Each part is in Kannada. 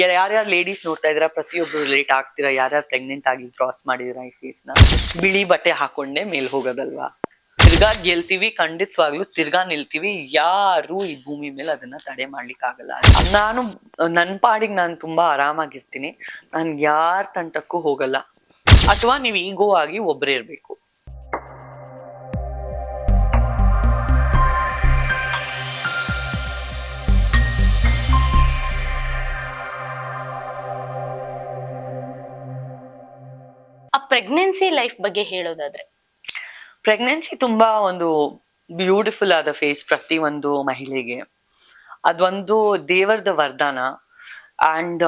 ಯಾರ್ಯಾರು ಲೇಡೀಸ್ ನೋಡ್ತಾ ಇದ್ದೀರಾ, ಪ್ರತಿಯೊಬ್ರು ಲೇಟ್ ಆಗ್ತೀರಾ, ಯಾರ್ಯಾರು ಪ್ರೆಗ್ನೆಂಟ್ ಆಗಿ ಕ್ರಾಸ್ ಮಾಡಿದಿರಾ ಈ ಫೇಸ್ ನ, ಬಿಳಿ ಬಟ್ಟೆ ಹಾಕೊಂಡೆ ಮೇಲ್ ಹೋಗೋದಲ್ವಾ. ತಿರ್ಗಾ ಗೆಲ್ತೀವಿ ಖಂಡಿತವಾಗ್ಲು, ತಿರ್ಗಾ ನಿಲ್ತೀವಿ. ಯಾರು ಈ ಭೂಮಿ ಮೇಲೆ ಅದನ್ನ ತಡೆ ಮಾಡ್ಲಿಕ್ಕೆ ಆಗಲ್ಲ. ನಾನು ನನ್ ಪಾಡಿಗೆ ನಾನು ತುಂಬಾ ಆರಾಮಾಗಿರ್ತೀನಿ. ನಾನ್ ಯಾರ ತಂಟಕ್ಕೂ ಹೋಗಲ್ಲ. ಅಥವಾ ನೀವ್ ಈಗೋ ಆಗಿ ಒಬ್ರೇ ಇರ್ಬೇಕು. ಆ ಪ್ರೆಗ್ನೆನ್ಸಿ ಲೈಫ್ ಬಗ್ಗೆ ಹೇಳೋದಾದ್ರೆ, ಪ್ರೆಗ್ನೆನ್ಸಿ ತುಂಬಾ ಒಂದು ಬ್ಯೂಟಿಫುಲ್ ಆದ ಫೇಸ್ ಪ್ರತಿ ಒಂದು ಮಹಿಳೆಗೆ. ಅದೊಂದು ದೇವರದ ವರದಾನ. ಅಂಡ್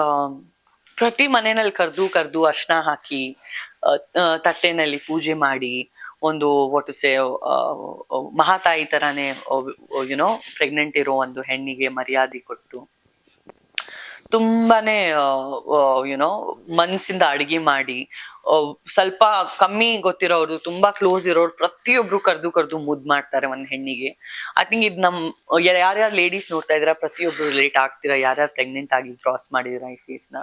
ಪ್ರತಿ ಮನೆಯಲ್ಲಿ ಕರ್ದು ಅರ್ಶನ ಹಾಕಿ ತಟ್ಟೆನಲ್ಲಿ ಪೂಜೆ ಮಾಡಿ ಒಂದು ಒಟ್ಟು ಮಹಾತಾಯಿ ತರಾನೇ ಯುನೋ ಪ್ರೆಗ್ನೆಂಟ್ ಇರೋ ಒಂದು ಹೆಣ್ಣಿಗೆ ಮರ್ಯಾದೆ ಕೊಟ್ಟು ತುಂಬಾನೇ ಯುನೋ ಮನ್ಸಿಂದ ಅಡಿಗೆ ಮಾಡಿ, ಸ್ವಲ್ಪ ಕಮ್ಮಿ ಗೊತ್ತಿರೋರು, ತುಂಬಾ ಕ್ಲೋಸ್ ಇರೋರು ಪ್ರತಿಯೊಬ್ರು ಕರ್ದು ಮುದ್ ಮಾಡ್ತಾರೆ ಒಂದ್ ಹೆಣ್ಣಿಗೆ. ಐ ಥಿಂಕ್ ಇದು ಯಾರ್ಯಾರು ಲೇಡೀಸ್ ನೋಡ್ತಾ ಇದ್ದೀರಾ, ಪ್ರತಿಯೊಬ್ರು ಲೇಟ್ ಆಗ್ತೀರಾ, ಯಾರ್ಯಾರು ಪ್ರೆಗ್ನೆಂಟ್ ಆಗಿ ಕ್ರಾಸ್ ಮಾಡಿದಿರಾ ಈ ಫೇಸ್ ನ,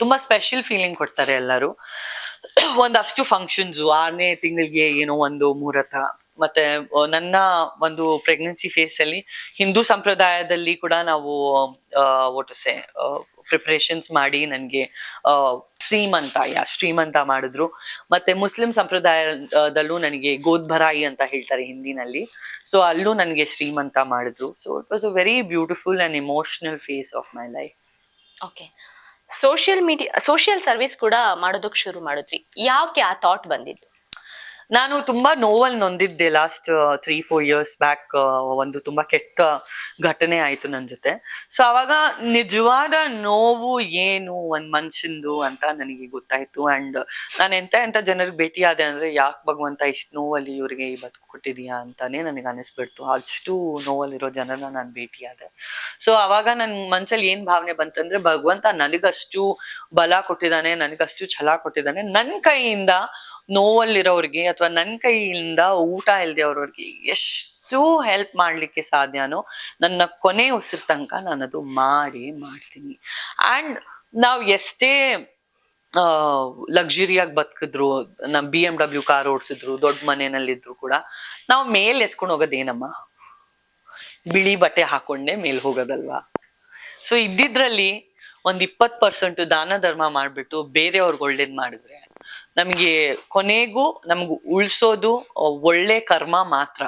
ತುಂಬಾ ಸ್ಪೆಷಲ್ ಫೀಲಿಂಗ್ ಕೊಡ್ತಾರೆ ಎಲ್ಲರೂ. ಒಂದಷ್ಟು ಫಂಕ್ಷನ್ಸ್, 6ನೇ ತಿಂಗಳಿಗೆ ಏನೋ ಒಂದು ಮುಹೂರ್ತ, ಮತ್ತೆ ನನ್ನ ಒಂದು ಪ್ರೆಗ್ನೆನ್ಸಿ ಫೇಸ್ ಅಲ್ಲಿ ಹಿಂದೂ ಸಂಪ್ರದಾಯದಲ್ಲಿ ಕೂಡ ನಾವು ಪ್ರಿಪರೇಷನ್ಸ್ ಮಾಡಿ ನನ್ಗೆ ಶ್ರೀಮಂತ ಮಾಡಿದ್ರು. ಮತ್ತೆ ಮುಸ್ಲಿಂ ಸಂಪ್ರದಾಯದಲ್ಲೂ ನನಗೆ ಗೋದ್ಭರಾಯಿ ಅಂತ ಹೇಳ್ತಾರೆ ಹಿಂದಿನಲ್ಲಿ, ಸೊ ಅಲ್ಲೂ ನನಗೆ ಶ್ರೀಮಂತ ಮಾಡಿದ್ರು. So it was a very beautiful and emotional phase of my life. Okay, social service ಕೂಡ ಮಾಡೋದಕ್ಕೆ ಶುರು ಮಾಡಿದ್ರಿ. ಯಾಕೆ ಆ ಥಾಟ್ ಬಂದಿದ್ದು? ನಾನು ತುಂಬಾ ನೋವಲ್ಲಿ ನೊಂದಿದ್ದೆ ಲಾಸ್ಟ್ 3-4 ಇಯರ್ಸ್ ಬ್ಯಾಕ್. ಒಂದು ತುಂಬಾ ಕೆಟ್ಟ ಘಟನೆ ಆಯ್ತು ನನ್ ಜೊತೆ. ಸೊ ಅವಾಗ ನಿಜವಾದ ನೋವು ಏನು ಒಂದ್ ಮನ್ಷಂದು ಅಂತ ನನಗೆ ಗೊತ್ತಾಯ್ತು. ಅಂಡ್ ನಾನು ಎಂತ ಜನರಿಗೆ ಭೇಟಿ ಆದೆ ಅಂದ್ರೆ, ಯಾಕೆ ಭಗವಂತ ಇಷ್ಟು ನೋವಲ್ಲಿ ಇವ್ರಿಗೆ ಈ ಬದುಕು ಕೊಟ್ಟಿದೀಯಾ ಅಂತಾನೆ ನನಗೆ ಅನಿಸ್ಬಿಡ್ತು. ಅಷ್ಟು ನೋವಲ್ಲಿರೋ ಜನರನ್ನ ನಾನು ಭೇಟಿ ಆದೆ. ಸೊ ಅವಾಗ ನನ್ ಮನ್ಸಲ್ಲಿ ಏನ್ ಭಾವನೆ ಬಂತಂದ್ರೆ, ಭಗವಂತ ನನಗಷ್ಟು ಬಲ ಕೊಟ್ಟಿದ್ದಾನೆ, ನನಗಷ್ಟು ಛಲ ಕೊಟ್ಟಿದ್ದಾನೆ, ನನ್ ಕೈಯಿಂದ ನೋವಲ್ಲಿರೋರ್ಗೆ ಅಥವಾ ನನ್ನ ಕೈಯಿಂದ ಊಟ ಇಲ್ದೆ ಅವ್ರವ್ರಿಗೆ ಎಷ್ಟು ಹೆಲ್ಪ್ ಮಾಡ್ಲಿಕ್ಕೆ ಸಾಧ್ಯನೋ ನನ್ನ ಕೊನೆ ಉಸಿರು ತನಕ ನಾನು ಅದು ಮಾಡ್ತೀನಿ. ಅಂಡ್ ನಾವ್ ಎಷ್ಟೇ ಲಕ್ಸುರಿಯಾಗಿ ಬದುಕಿದ್ರು, ನಮ್ BMW ಕಾರ್ ಓಡಿಸಿದ್ರು, ದೊಡ್ಡ ಮನೆಯಲ್ಲಿದ್ರು ಕೂಡ ನಾವು ಮೇಲ್ ಎತ್ಕೊಂಡು ಹೋಗೋದೇನಮ್ಮ, ಬಿಳಿ ಬಟ್ಟೆ ಹಾಕೊಂಡೆ ಮೇಲ್ ಹೋಗೋದಲ್ವಾ. ಸೊ ಇದ್ದಿದ್ರಲ್ಲಿ 20% ದಾನ ಧರ್ಮ ಮಾಡ್ಬಿಟ್ಟು ಬೇರೆಯವ್ರಿಗೆ ಒಳ್ಳೇದ್ ಮಾಡಿದ್ರೆ ನಮ್ಗೆ ಕೊನೆಗೂ ನಮ್ಗೆ ಉಳ್ಸೋದು ಒಳ್ಳೆ ಕರ್ಮ ಮಾತ್ರ.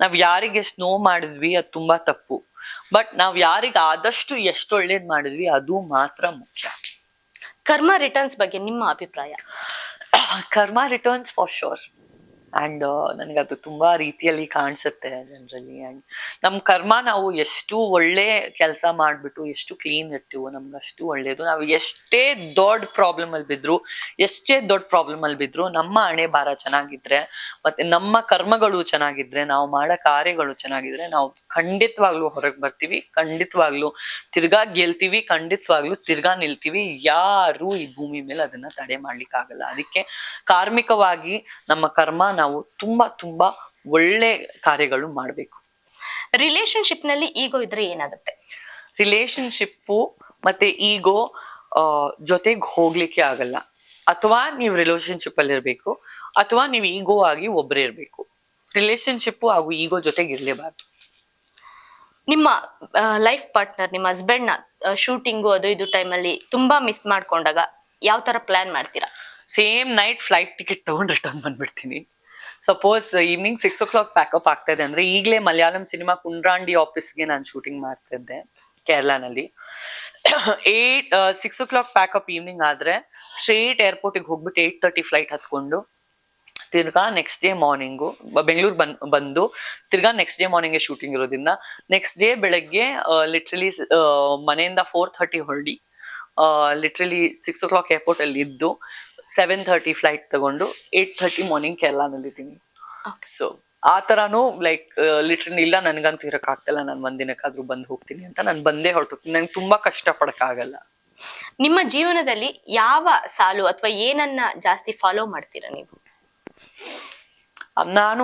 ನಾವ್ ಯಾರಿಗೆ ಎಷ್ಟು ನೋವು ಮಾಡಿದ್ವಿ ಅದು ತುಂಬಾ ತಪ್ಪು, ಬಟ್ ನಾವ್ ಯಾರಿಗೆ ಆದಷ್ಟು ಎಷ್ಟು ಒಳ್ಳೇದ್ ಮಾಡಿದ್ವಿ ಅದು ಮಾತ್ರ ಮುಖ್ಯ. ಕರ್ಮ ರಿಟರ್ನ್ಸ್ ಬಗ್ಗೆ ನಿಮ್ಮ ಅಭಿಪ್ರಾಯ? ಕರ್ಮ ರಿಟರ್ನ್ಸ್ ಫಾರ್ ಶೋರ್. ಅಂಡ್ ನನಗದು ತುಂಬಾ ರೀತಿಯಲ್ಲಿ ಕಾಣಿಸುತ್ತೆ ಜನರಲ್ಲಿ. ಅಂಡ್ ನಮ್ ಕರ್ಮ ನಾವು ಎಷ್ಟು ಒಳ್ಳೆ ಕೆಲಸ ಮಾಡ್ಬಿಟ್ಟು ಎಷ್ಟು ಕ್ಲೀನ್ ಇರ್ತೀವೋ ನಮ್ಗಷ್ಟು ಒಳ್ಳೇದು. ನಾವು ಎಷ್ಟೇ ದೊಡ್ಡ ಪ್ರಾಬ್ಲಮ್ ಅಲ್ಲಿ ಬಿದ್ರು ನಮ್ಮ ಹಣೆ ಬಾರ ಚೆನ್ನಾಗಿದ್ರೆ ಮತ್ತೆ ನಮ್ಮ ಕರ್ಮಗಳು ಚೆನ್ನಾಗಿದ್ರೆ, ನಾವು ಮಾಡೋ ಕಾರ್ಯಗಳು ಚೆನ್ನಾಗಿದ್ರೆ ನಾವು ಖಂಡಿತವಾಗ್ಲೂ ಹೊರಗೆ ಬರ್ತೀವಿ, ಖಂಡಿತವಾಗ್ಲೂ ತಿರ್ಗಾ ಗೆಲ್ತೀವಿ, ಖಂಡಿತವಾಗ್ಲೂ ತಿರ್ಗಾ ನಿಲ್ತೀವಿ. ಯಾರು ಈ ಭೂಮಿ ಮೇಲೆ ಅದನ್ನ ತಡೆ ಮಾಡ್ಲಿಕ್ಕೆ ಆಗಲ್ಲ. ಅದಕ್ಕೆ ಕಾರ್ಮಿಕವಾಗಿ ನಮ್ಮ ಕರ್ಮ ನಾವು ತುಂಬಾ ಒಳ್ಳೆ ಕಾರ್ಯಗಳು ಮಾಡ್ಬೇಕು. ರಿಲೇಶನ್ಶಿಪ್ ನಲ್ಲಿ ಈಗೋ ಇದ್ರೆ ಏನಾಗುತ್ತೆ? ರಿಲೇಶನ್ಶಿಪ್ಪು ಮತ್ತೆ ಈಗೋ ಜೊತೆಗೆ ಹೋಗ್ಲಿಕ್ಕೆ ಆಗಲ್ಲ. ಅಥವಾ ನೀವು ರಿಲೇಶನ್ಶಿಪ್ ಅಲ್ಲಿ ಇರ್ಬೇಕು, ಅಥವಾ ನೀವು ಈಗೋ ಆಗಿ ಒಬ್ರೇ ಇರ್ಬೇಕು. ರಿಲೇಶನ್ಶಿಪ್ಪು ಹಾಗೂ ಈಗೋ ಜೊತೆಗೆ ಇರ್ಲೇಬಾರ್ದು. ನಿಮ್ಮ ಲೈಫ್ ಪಾರ್ಟ್ನರ್, ನಿಮ್ಮ ಹಸ್ಬೆಂಡ್ ನ ಶೂಟಿಂಗು ಅದು ಇದು ಟೈಮಲ್ಲಿ ತುಂಬಾ ಮಿಸ್ ಮಾಡ್ಕೊಂಡಾಗ ಯಾವ ತರ ಪ್ಲಾನ್ ಮಾಡ್ತೀರಾ? ಸೇಮ್ ನೈಟ್ ಫ್ಲೈಟ್ ಟಿಕೆಟ್ ತಗೊಂಡು ರಿಟರ್ನ್ ಬಂದ್ಬಿಡ್ತೀನಿ. ಸಪೋಸ್ ಈವ್ನಿಂಗ್ 6 o'clock ಪ್ಯಾಕಪ್ ಆಗ್ತಾ ಇದೆ ಅಂದ್ರೆ, ಈಗಲೇ ಮಲಯಾಳಂ ಸಿನಿಮಾ ಕುಂಡ್ರಾಂಡಿ ಆಫೀಸ್ಗೆ ನಾನು ಶೂಟಿಂಗ್ ಮಾಡ್ತಾ ಇದ್ದೆ ಕೇರಳನಲ್ಲಿ. 6 o'clock ಪ್ಯಾಕಪ್ ಈವ್ನಿಂಗ್ ಆದ್ರೆ ಸ್ಟ್ರೇಟ್ ಏರ್ಪೋರ್ಟಿಗೆ ಹೋಗ್ಬಿಟ್ಟು 8:30 ಫ್ಲೈಟ್ ಹತ್ಕೊಂಡು ತಿರ್ಗಾ ನೆಕ್ಸ್ಟ್ ಡೇ ಮಾರ್ನಿಂಗು ಬೆಂಗಳೂರು ಬಂದು ತಿರ್ಗಾ ನೆಕ್ಸ್ಟ್ ಡೇ ಮಾರ್ನಿಂಗ್ ಶೂಟಿಂಗ್ ಇರೋದ್ರಿಂದ ನೆಕ್ಸ್ಟ್ ಡೇ ಬೆಳಗ್ಗೆ ಲಿಟ್ರಲಿ ಮನೆಯಿಂದ 4:30 ಹೊರಡಿ ಲಿಟ್ರಲಿ 6 o'clock ಏರ್ಪೋರ್ಟ್ ಅಲ್ಲಿ ಇದ್ದು 7:30 ಫ್ಲೈಟ್ ತಗೊಂಡು 8:30 ಮಾರ್ನಿಂಗ್ ಕೇರಳನಲ್ಲಿದ್ದೀನಿ. ಸೊ ಆ ತರಾನು ಲೈಕ್ ಲಿಟ್ರಲಿ ಇಲ್ಲ ನನ್ಗಂತೂ ಇರಕ್ ಆಗ್ತಲ್ಲ, ನಾನು ಒಂದಿನಕ್ಕಾದ್ರೂ ಬಂದು ಹೋಗ್ತೀನಿ ಅಂತ ನಾನು ಬಂದೇ ಹೊರಟೋಗ್ತೀನಿ. ನಂಗೆ ತುಂಬಾ ಕಷ್ಟ ಪಡಕ್ಕಾಗಲ್ಲ. ನಿಮ್ಮ ಜೀವನದಲ್ಲಿ ಯಾವ ಸಾಲು ಅಥವಾ ಏನನ್ನ ಜಾಸ್ತಿ ಫಾಲೋ ಮಾಡ್ತೀರಾ ನೀವು? ನಾನು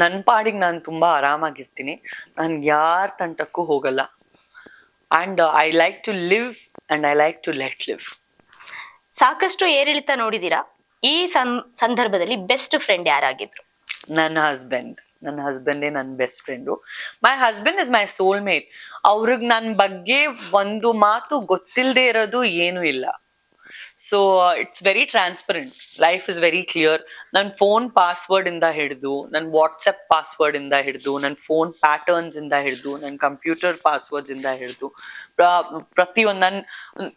ನನ್ನ ಪಾಡಿಗೆ ನಾನು ತುಂಬಾ ಆರಾಮಾಗಿರ್ತೀನಿ. ನಾನು ಯಾರ ತಂಟಕ್ಕೂ ಹೋಗಲ್ಲ. And I like to live and I like to let live. ಸಾಕಷ್ಟು ಏರಿಳಿತ ನೋಡಿದೀರಾ, ಈ ಸಂದರ್ಭದಲ್ಲಿ ಬೆಸ್ಟ್ ಫ್ರೆಂಡ್ ಯಾರಾಗಿದ್ರು? ನನ್ನ ಹಸ್ಬೆಂಡೇ ನನ್ನ best friend. My husband is my soulmate. ಅವ್ರಿಗೆ ನನ್ನ ಬಗ್ಗೆ ಒಂದು ಮಾತು ಗೊತ್ತಿಲ್ಲದೆ ಇರೋದು ಏನೂ ಇಲ್ಲ. So it's very transparent, life is very clear. ನನ್ನ ಫೋನ್ ಪಾಸ್ವರ್ಡ್ ಇಂದ ಹಿಡಿದು, ನನ್ನ ವಾಟ್ಸಪ್ ಪಾಸ್ವರ್ಡ್ ಇಂದ ಹಿಡಿದು, ನನ್ನ ಫೋನ್ ಪ್ಯಾಟರ್ನ್ಸ್ ಇಂದ ಹಿಡಿದು, ನನ್ನ ಕಂಪ್ಯೂಟರ್ ಪಾಸ್ವರ್ಡ್ಸ್ ಇಂದ ಹಿಡಿದು ಪ್ರತಿಯೊಂದು ನನ್ನ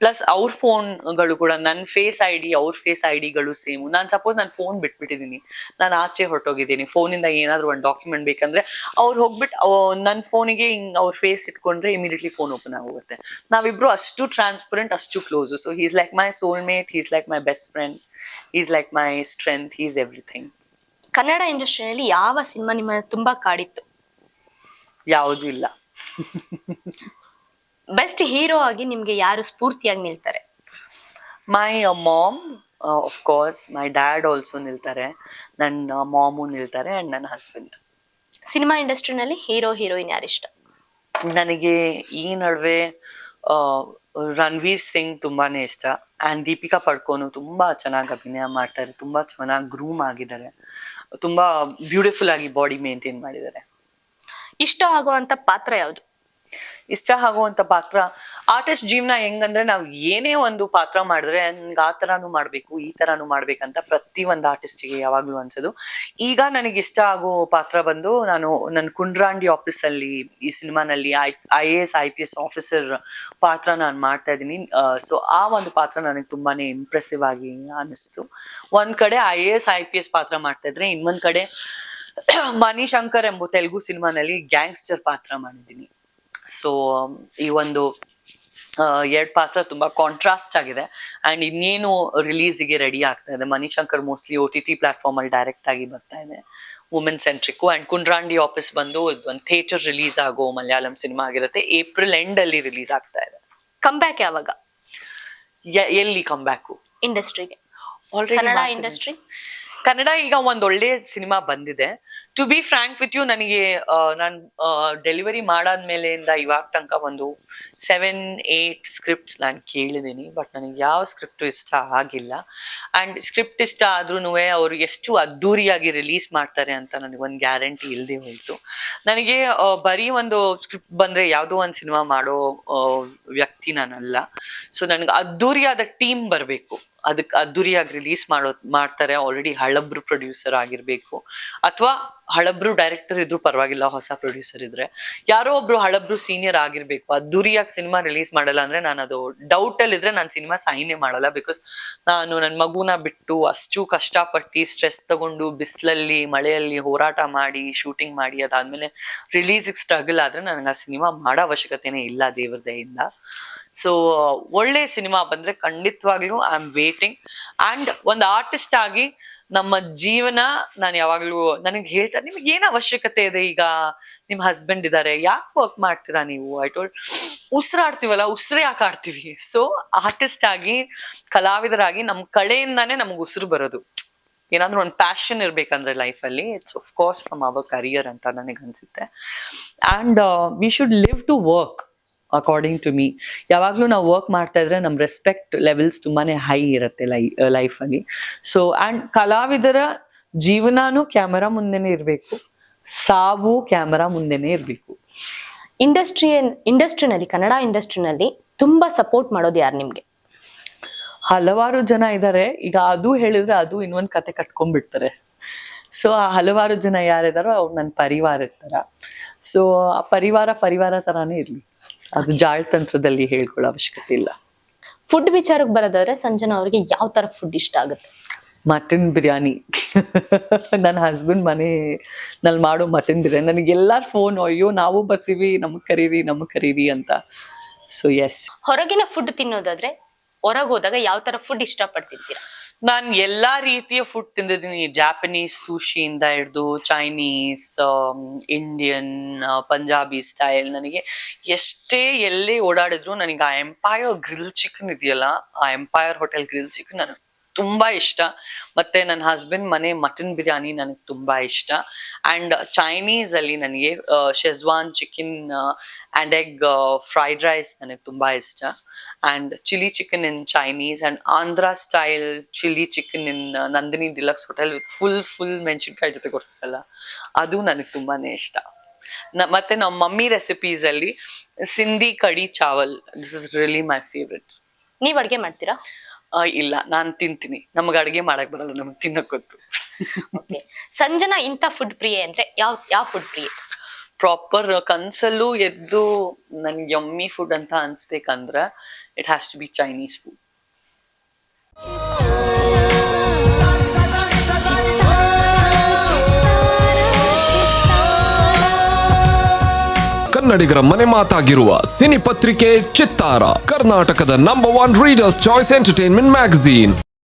ಪ್ಲಸ್ ಅವ್ರ ಫೋನ್ಗಳು ಕೂಡ ನನ್ನ ಫೇಸ್ ಐ ಡಿ ಅವ್ರ ಫೇಸ್ ಐ ಡಿಗಳು ಸೇಮು. ನಾನು ಸಪೋಸ್ ನಾನು ಫೋನ್ ಬಿಟ್ಬಿಟ್ಟಿದ್ದೀನಿ, ನಾನು ಆಚೆ ಹೊರಟೋಗಿದ್ದೀನಿ, ಫೋನಿಂದ ಏನಾದರೂ ಒಂದು ಡಾಕ್ಯುಮೆಂಟ್ ಬೇಕಂದ್ರೆ ಅವ್ರು ಹೋಗ್ಬಿಟ್ಟು ನನ್ನ ಫೋನಿಗೆ ಹಿಂಗೆ ಅವ್ರ ಫೇಸ್ ಇಟ್ಕೊಂಡ್ರೆ ಇಮಿಡಿಯೇಟ್ಲಿ ಫೋನ್ ಓಪನ್ ಆಗೋಗುತ್ತೆ. ನಾವಿಬ್ರು ಅಷ್ಟು ಟ್ರಾನ್ಸ್ಪರೆಂಟ್, ಅಷ್ಟು close. So he's like my soulmate, he's like my best friend, he's like my strength, he's everything. Kannada ಇಂಡಸ್ಟ್ರಿಯಲ್ಲಿ ಯಾವ ಸಿನಿಮಾ ನಿಮ್ಮನ್ನ ತುಂಬಾ ಕಾಡಿತ್ತು? ಯಾವುದು ಇಲ್ಲ. ಬೆಸ್ಟ್ ಹೀರೋ ಆಗಿ ನಿಮ್ಗೆ ಯಾರು ಸ್ಫೂರ್ತಿಯಾಗಿ ನಿಲ್ತಾರೆ? My mom, of course, my dad also ನಿಲ್ತಾರೆ, ನನ್ನ ಮಾಮು ನಿಲ್ತಾರೆ, ಅಂಡ್ ನನ್ನ ಹಸ್ಬೆಂಡ್. ಸಿನಿಮಾ ಇಂಡಸ್ಟ್ರಿನಲ್ಲಿ ಹೀರೋ ಹೀರೋಯಿನ್ ಯಾರಿಷ್ಟ? ನನಗೆ ಈ ನಡುವೆ ರಣವೀರ್ ಸಿಂಗ್ ತುಂಬಾನೇ ಇಷ್ಟ. ಆ್ಯಂಡ್ ದೀಪಿಕಾ ಪಡ್ಕೋನು ತುಂಬಾ ಚೆನ್ನಾಗಿ ಅಭಿನಯ ಮಾಡ್ತಾರೆ, ತುಂಬಾ ಚೆನ್ನಾಗಿ ಗ್ರೂಮ್ ಆಗಿದ್ದಾರೆ, ತುಂಬಾ ಬ್ಯೂಟಿಫುಲ್ ಆಗಿ ಬಾಡಿ ಮೇಂಟೈನ್ ಮಾಡಿದ್ದಾರೆ. ಇಷ್ಟ ಆಗುವಂತ ಪಾತ್ರ ಯಾವುದು? ಇಷ್ಟ ಆಗುವಂತ ಪಾತ್ರ ಆರ್ಟಿಸ್ಟ್ ಜೀವನ ಹೆಂಗಂದ್ರೆ, ನಾವು ಏನೇ ಒಂದು ಪಾತ್ರ ಮಾಡಿದ್ರೆ ನನ್ಗೆ ಆ ತರಾನು ಮಾಡ್ಬೇಕು, ಈ ತರಾನು ಮಾಡ್ಬೇಕಂತ ಪ್ರತಿ ಒಂದು ಆರ್ಟಿಸ್ಟಿಗೆ ಯಾವಾಗ್ಲೂ ಅನ್ಸೋದು. ಈಗ ನನಗೆ ಇಷ್ಟ ಆಗೋ ಪಾತ್ರ ಬಂದು, ನಾನು ನನ್ನ ಕುಂಡ್ರಾಂಡಿ ಆಫೀಸ್ ಅಲ್ಲಿ ಈ ಸಿನಿಮಾನಲ್ಲಿ IAS IPS ಆಫೀಸರ್ ಪಾತ್ರ ನಾನು ಮಾಡ್ತಾ ಇದ್ದೀನಿ. ಸೊ ಆ ಒಂದು ಪಾತ್ರ ನನಗೆ ತುಂಬಾನೇ ಇಂಪ್ರೆಸಿವ್ ಆಗಿ ಅನಿಸ್ತು. ಒಂದ್ ಕಡೆ IAS IPS ಪಾತ್ರ ಮಾಡ್ತಾ ಇದ್ರೆ, ಇನ್ನೊಂದ್ ಕಡೆ ಮಣಿಶಂಕರ್ ಎಂಬ ತೆಲುಗು ಸಿನಿಮಾನಲ್ಲಿ ಗ್ಯಾಂಗ್ಸ್ಟರ್ ಪಾತ್ರ ಮಾಡಿದ್ದೀನಿ. ಸೊ ಈ ಒಂದು ಎರಡ್ ಪಾತ್ರ ತುಂಬಾ ಕಾಂಟ್ರಾಸ್ಟ್ ಆಗಿದೆ. ಅಂಡ್ ಇನ್ನೇನು ರಿಲೀಸಿಗೆ ರೆಡಿ ಆಗ್ತಾ ಇದೆ. ಮಣಿಶಂಕರ್ ಮೋಸ್ಟ್ಲಿ OTT ಪ್ಲಾಟ್ಫಾರ್ಮ್ ಅಲ್ಲಿ ಡೈರೆಕ್ಟ್ ಆಗಿ ಬರ್ತಾ ಇದೆ, ವುಮೆನ್ ಸೆಂಟ್ರಿಕ್. ಅಂಡ್ ಕುಂಡ್ರಾಂಡಿ ಆಫೀಸ್ ಬಂದು ಒಂದು ಥಿಯೇಟರ್ ರಿಲೀಸ್ ಆಗೋ ಮಲಯಾಳಂ ಸಿನಿಮಾ ಆಗಿರುತ್ತೆ. ಏಪ್ರಿಲ್ ಎಂಡ್ ಅಲ್ಲಿ ರಿಲೀಸ್ ಆಗ್ತಾ ಇದೆ. ಕಮ್ ಬ್ಯಾಕ್ ಯಾವಾಗ? ಎಲ್ಲಿ ಕಮ್ ಬ್ಯಾಕು? ಇಂಡಸ್ಟ್ರಿಗೆ, ಆಲ್ರೆಡಿ ಕನ್ನಡ ಇಂಡಸ್ಟ್ರಿ. ಕನ್ನಡ ಈಗ ಒಂದ್ ಒಳ್ಳೆ ಸಿನಿಮಾ ಬಂದಿದೆ. To be frank with you, ನನಗೆ ನಾನು ಡೆಲಿವರಿ ಮಾಡಾದ್ಮೇಲೆಯಿಂದ ಇವಾಗ ತನಕ ಒಂದು 7-8 ಸ್ಕ್ರಿಪ್ಟ್ಸ್ ನಾನು ಕೇಳಿದ್ದೀನಿ. ಬಟ್ ನನಗೆ ಯಾವ ಸ್ಕ್ರಿಪ್ಟು ಇಷ್ಟ ಆಗಿಲ್ಲ. ಆ್ಯಂಡ್ ಸ್ಕ್ರಿಪ್ಟ್ ಇಷ್ಟ ಆದ್ರೂ ಅವ್ರು ಎಷ್ಟು ಅದ್ದೂರಿಯಾಗಿ ರಿಲೀಸ್ ಮಾಡ್ತಾರೆ ಅಂತ ನನಗೊಂದು ಗ್ಯಾರಂಟಿ ಇಲ್ಲದೆ ಹೋಯಿತು. ನನಗೆ ಬರೀ ಒಂದು ಸ್ಕ್ರಿಪ್ಟ್ ಬಂದರೆ ಯಾವುದೋ ಒಂದು ಸಿನಿಮಾ ಮಾಡೋ ವ್ಯಕ್ತಿ ನಾನಲ್ಲ. ಸೊ ನನಗೆ ಅದ್ದೂರಿಯಾದ ಟೀಮ್ ಬರಬೇಕು, ಅದಕ್ಕೆ ಅದ್ದೂರಿಯಾಗಿ ರಿಲೀಸ್ ಮಾಡ್ತಾರೆ. ಆಲ್ರೆಡಿ ಹಳಬ್ರು ಪ್ರೊಡ್ಯೂಸರ್ ಆಗಿರ್ಬೇಕು, ಅಥವಾ ಹಳಬ್ರು ಡೈರೆಕ್ಟರ್ ಇದ್ರು ಪರವಾಗಿಲ್ಲ, ಹೊಸ ಪ್ರೊಡ್ಯೂಸರ್ ಇದ್ರೆ ಯಾರೋ ಒಬ್ರು ಹಳಬ್ರು ಸೀನಿಯರ್ ಆಗಿರ್ಬೇಕು. ಅದ್ದೂರಿಯಾಗಿ ಸಿನಿಮಾ ರಿಲೀಸ್ ಮಾಡಲ್ಲ ಅಂದ್ರೆ ನಾನು ಅದು ಡೌಟ್ ಅಲ್ಲಿ ಇದ್ರೆ ನಾನು ಸಿನಿಮಾ ಸೈನೇ ಮಾಡಲ್ಲ. ಬಿಕಾಸ್ ನಾನು ನನ್ನ ಮಗುನ ಬಿಟ್ಟು ಅಷ್ಟು ಕಷ್ಟಪಟ್ಟು ಸ್ಟ್ರೆಸ್ ತಗೊಂಡು ಬಿಸಿಲಲ್ಲಿ ಮಳೆಯಲ್ಲಿ ಹೋರಾಟ ಮಾಡಿ ಶೂಟಿಂಗ್ ಮಾಡಿ ಅದಾದ್ಮೇಲೆ ರಿಲೀಸಿಗೆ ಸ್ಟ್ರಗಲ್ ಆದ್ರೆ ನನಗೆ ಆ ಸಿನಿಮಾ ಮಾಡೋ ಅವಶ್ಯಕತೆನೇ ಇಲ್ಲ, ದೇವ್ರ ದಯೆಯಿಂದ. ಸೊ ಒಳ್ಳೆ ಸಿನಿಮಾ ಬಂದ್ರೆ ಖಂಡಿತವಾಗ್ಲೂ ಐ ಆಮ್ ವೇಟಿಂಗ್. ಅಂಡ್ ಒಂದು ಆರ್ಟಿಸ್ಟ್ ಆಗಿ ನಮ್ಮ ಜೀವನ ನಾನು ಯಾವಾಗ್ಲೂ ನನಗೆ ಹೇಳ್ತಾರೆ, ನಿಮ್ಗೆ ಏನ್ ಅವಶ್ಯಕತೆ ಇದೆ, ಈಗ ನಿಮ್ ಹಸ್ಬೆಂಡ್ ಇದಾರೆ, ಯಾಕೆ ವರ್ಕ್ ಮಾಡ್ತೀರಾ ನೀವು? ಐ ಟೋಲ್ಡ್, ಉಸಿರಾಡ್ತೀವಲ್ಲ, ಉಸಿರೇ ಯಾಕೆ ಆಡ್ತೀವಿ? ಸೊ ಆರ್ಟಿಸ್ಟ್ ಆಗಿ, ಕಲಾವಿದರಾಗಿ ನಮ್ ಕಡೆಯಿಂದಾನೇ ನಮ್ಗೆ ಉಸಿರು ಬರೋದು. ಏನಾದ್ರೂ ಒಂದು ಪ್ಯಾಷನ್ ಇರ್ಬೇಕಂದ್ರೆ ಲೈಫಲ್ಲಿ, it's of course from our career ಅಂತ ನನಗೆ ಅನ್ಸುತ್ತೆ. And we should live to work according to me. ಯಾವಾಗಲೂ ನಾವು ವರ್ಕ್ ಮಾಡ್ತಾ ಇದ್ರೆ ನಮ್ಮ ರೆಸ್ಪೆಕ್ಟ್ ಲೆವೆಲ್ಸ್ ತುಂಬಾನೇ ಹೈ ಇರುತ್ತೆ ಲೈಫಲ್ಲಿ. ಸೊ ಆ್ಯಂಡ್ ಕಲಾವಿದರ ಜೀವನಾನು ಕ್ಯಾಮರಾ ಮುಂದೆನೇ ಇರಬೇಕು, ಸಾವು ಕ್ಯಾಮರಾ ಮುಂದೆನೇ ಇರಬೇಕು. ಇಂಡಸ್ಟ್ರಿನಲ್ಲಿ, ಕನ್ನಡ ಇಂಡಸ್ಟ್ರಿನಲ್ಲಿ ತುಂಬಾ ಸಪೋರ್ಟ್ ಮಾಡೋದು ಯಾರು ನಿಮ್ಗೆ? ಹಲವಾರು ಜನ ಇದ್ದಾರೆ. ಈಗ ಅದು ಹೇಳಿದ್ರೆ ಅದು ಇನ್ನೊಂದು ಕತೆ ಕಟ್ಕೊಂಡ್ಬಿಡ್ತಾರೆ. ಸೊ ಆ ಹಲವಾರು ಜನ ಯಾರಿದಾರೋ ಅವ್ರು ನನ್ನ ಪರಿವಾರ ಇರ್ತಾರ. ಸೊ ಆ ಪರಿವಾರ ತರಾನೇ ಇರ್ಲಿ, ಅದು ಜಾಳ್ತಂತ್ರದಲ್ಲಿ ಹೇಳ್ಕೊಳ್ಳೋ ಅವಶ್ಯಕತೆ ಇಲ್ಲ. ಫುಡ್ ವಿಚಾರಕ್ಕೆ ಬರೋದಾದ್ರೆ ಸಂಜನಾ ಅವ್ರಿಗೆ ಯಾವ ತರ ಫುಡ್ ಇಷ್ಟ ಆಗುತ್ತೆ? ಮಟನ್ ಬಿರಿಯಾನಿ. ನನ್ನ ಹಸ್ಬೆಂಡ್ ಮನೆಯಲ್ಲಿ ಮಾಡೋ ಮಟನ್ ಬಿರಿಯಾನಿ ನನಗೆ ಎಲ್ಲಾರು ಫೋನ್, ಅಯ್ಯೋ ನಾವು ಬರ್ತೀವಿ, ನಮಗ್ ಕರೀರಿ ಅಂತ. So yes. ಹೊರಗಿನ ಫುಡ್ ತಿನ್ನೋದಾದ್ರೆ ಹೊರಗೆ ಹೋದಾಗ ಯಾವ ತರ ಫುಡ್ ಇಷ್ಟ ಪಡ್ತಿರ್ತೀರಾ? ನಾನು ಎಲ್ಲಾ ರೀತಿಯ ಫುಡ್ ತಿಂದಿದ್ದೀನಿ. ಜಾಪನೀಸ್ ಸುಶಿಯಿಂದ ಹಿಡಿದು ಚೈನೀಸ್, ಇಂಡಿಯನ್, ಪಂಜಾಬಿ ಸ್ಟೈಲ್. ನನಗೆ ಎಷ್ಟೇ ಎಲ್ಲೇ ಓಡಾಡಿದ್ರು ನನಗೆ ಆ ಎಂಪೈರ್ ಗ್ರಿಲ್ ಚಿಕನ್ ಇದೆಯಲ್ಲ, ಆ ಎಂಪೈರ್ ಹೋಟೆಲ್ ಗ್ರಿಲ್ ಚಿಕನ್ ನಾನು ತುಂಬಾ ಇಷ್ಟ. ಮತ್ತೆ ನನ್ನ ಹಸ್ಬೆಂಡ್ ಮನೆ ಮಟನ್ ಬಿರಿಯಾನಿ ನನಗೆ ತುಂಬಾ ಇಷ್ಟ. ಅಂಡ್ ಚೈನೀಸ್ ಅಲ್ಲಿ ನನಗೆ schezwan chicken and egg fried rice ನನಗೆ ತುಂಬಾ ಇಷ್ಟ. And chilli chicken in Chinese and Andhra style chilli chicken in Nandini deluxe hotel with full ಮೆಣಸಿನ್ಕಾಯಿ ಜೊತೆ ಕೊಡ್ತಲ್ಲ, ಅದು ನನಗೆ ತುಂಬಾನೇ ಇಷ್ಟ. ಮತ್ತೆ ನಮ್ಮ ಮಮ್ಮಿ ರೆಸಿಪೀಸ್ ಅಲ್ಲಿ Sindhi kadhi chawal, this is really my favourite. ನೀವ್ ಅಡ್ಗೆ ಮಾಡ್ತೀರಾ? ಇಲ್ಲ, ನಾನ್ ತಿಂತೀನಿ. ನಮ್ಗೆ ಅಡ್ಗೆ ಮಾಡಕ್ ಬರಲ್ಲ, ನಮಗ್ ತಿನ್ನಕ್ ಗೊತ್ತು. ಓಕೆ. ಸಂಜನಾ ಇಂಥ ಫುಡ್ ಪ್ರಿಯೆ ಅಂದ್ರೆ ಯಾವ ಫುಡ್ ಪ್ರಿಯೆ? ಪ್ರಾಪರ್ ಕನ್ಸಲ್ಲೂ ಎದ್ದು ನನ್ಗೆ ಯಮ್ಮಿ ಫುಡ್ ಅಂತ ಅನ್ಸ್ಬೇಕಂದ್ರೆ it has to be Chinese food. ಕನ್ನಡಿಗರ ಮನೆ ಮಾತಾಗಿರುವ ಸಿನಿ ಪತ್ರಿಕೆ ಚಿತ್ತಾರ, ಕರ್ನಾಟಕದ number 1 readers choice entertainment magazine.